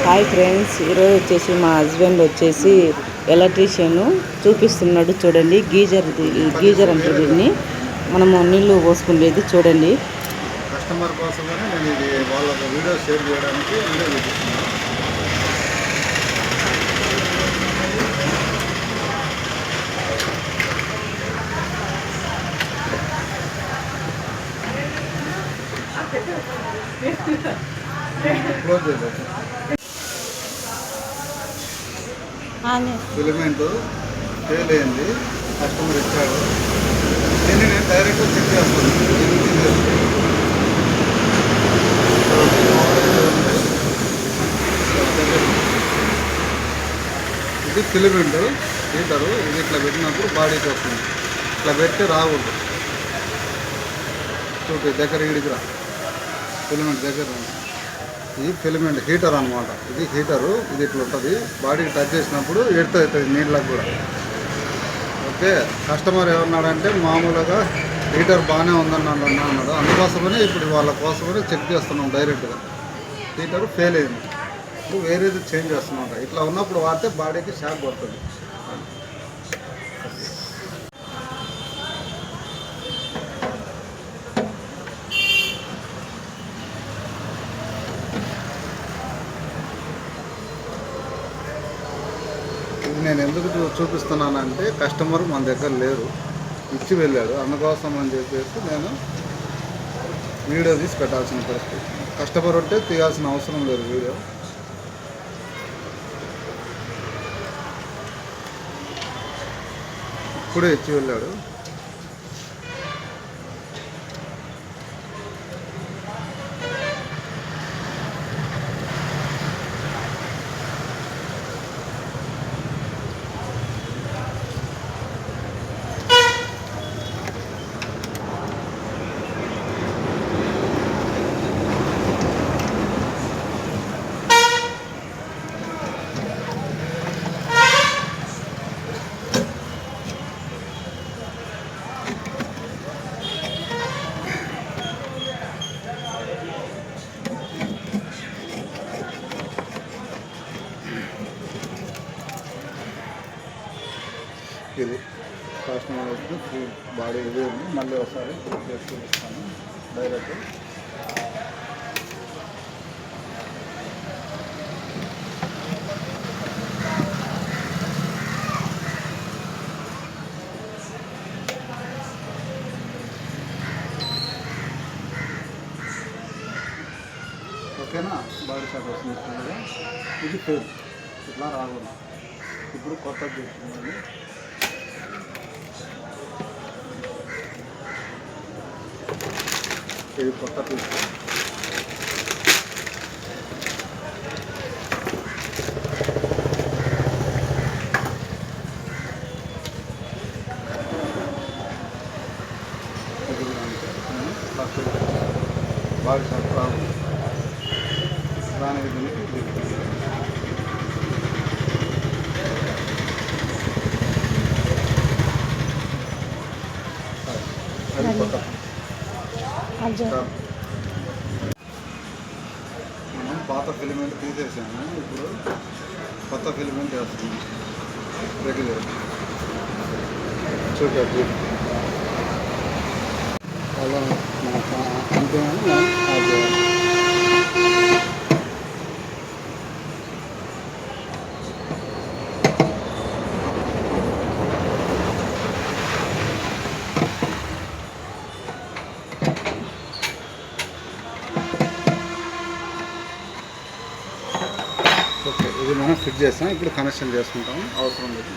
Hi friends, ఈరోజు వచ్చేసి మా హస్బెండ్ వచ్చేసి ఎలక్ట్రీషియన్ చూపిస్తున్నాడు. చూడండి, గీజర్ అంటారు దీన్ని. మనము నీళ్లు పోసుకునేది చూడండి. కస్టమర్ కోసమని నేను ఇది వాళ్ళ వీడియో షేర్ చేయడానికి వీడియో చూపిస్తున్నాను. క్లోజ్ చేయలేదు. ఫిలమెంట్ ఫెయిల్ అయింది, కస్టమర్ ఇచ్చాడు. దీన్ని నేను డైరెక్ట్గా చెక్ చేస్తాను. ఇది ఫిలమెంట్ హీటరు. ఇది ఇట్లా పెట్టినప్పుడు బాడీకి వస్తుంది. ఇట్లా పెట్టి రాకూడదు. చూడు దగ్గర ఇడికి రా, ఫిలమెంట్ దగ్గర. ఇది ఫిలమెంట్ హీటర్ అనమాట. ఇది హీటరు. ఇది ఇట్లా ఉంటుంది. బాడీకి టచ్ చేసినప్పుడు ఎడుతూ అవుతుంది నీళ్ళకు కూడా. ఓకే, కస్టమర్ ఏమన్నాడంటే మామూలుగా హీటర్ బాగానే ఉందని అన్నాడు. అందుకోసమని ఇప్పుడు వాళ్ళ కోసమని చెక్ చేస్తున్నాం డైరెక్ట్గా. హీటర్ ఫెయిల్ అయింది, ఇప్పుడు వేరేది చేంజ్ చేస్తున్నాం. ఇట్లా ఉన్నప్పుడు వాడితే బాడీకి షాక్ పడుతుంది. ఇది నేను ఎందుకు చూపిస్తున్నానంటే కస్టమర్ మన దగ్గర లేరు, ఇచ్చి వెళ్ళాడు. అందుకోసం అని చెప్పేసి నేను వీడియో తీసి పెట్టాల్సిన పరిస్థితి. కస్టమర్ ఉంటే తీయాల్సిన అవసరం లేదు వీడియో. ఇప్పుడే ఇచ్చి వెళ్ళాడు. ఇది కస్టమర్ వచ్చి ఫుల్ బాడీ ఇది ఉంది. మళ్ళీ ఒకసారి చేసి చూపిస్తాను డైరెక్ట్. ఓకేనా, బాడీ షాట్ వస్తుంది. ఇది ఫెయిల్, ఇట్లా రాకూడదు. ఇప్పుడు కొత్తది చేస్తున్నాను. ఇది కొత్త పీస్. బాడీ షాట్ రాదు. దానికి దీనికి అది కొత్త. మనం పాత ఫిలిమెంట్ తీసేసాము, ఇప్పుడు కొత్త ఫిలిమెంట్ వేస్తుంది రెగ్యులర్. చూడండి అలా అంతే. ఓకే, ఇది మనం ఫిట్ చేస్తాం. ఇప్పుడు కనెక్షన్ చేసుకుంటాం, అవసరం లేదు.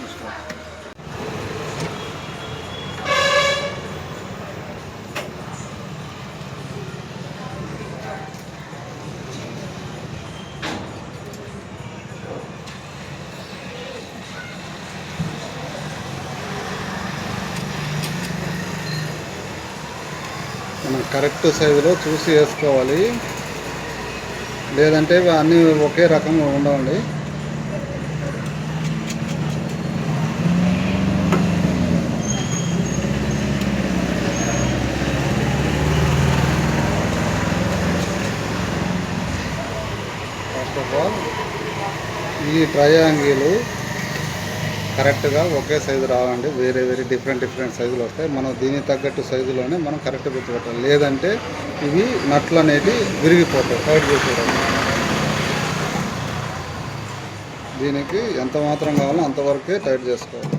మనం కరెక్ట్ సైజులో చూసి వేసుకోవాలి, లేదంటే అన్నీ ఒకే రకంగా ఉండాలి. ఫస్ట్ ఆఫ్ ఆల్ ఈ ట్రయాంగిల్ కరెక్ట్గా ఒకే సైజు రావాలంటే వేరే డిఫరెంట్ సైజులు వస్తాయి. మనం దీనికి తగ్గట్టు సైజులోనే మనం కరెక్ట్ గుర్తుపెట్టాలి. లేదంటే ఇవి నట్లు అనేవి విరిగిపోతాయి. టైట్ చేసుకోవడం దీనికి ఎంత మాత్రం కావాలో అంతవరకే టైట్ చేసుకోవాలి.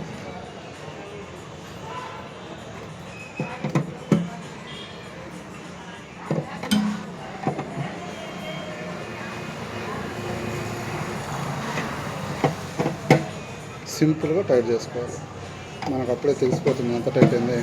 సింపుల్గా టైట్ చేసుకోవాలి. మనకు అప్పుడే తెలిసిపోతుంది ఎంత టైట్ అయింది.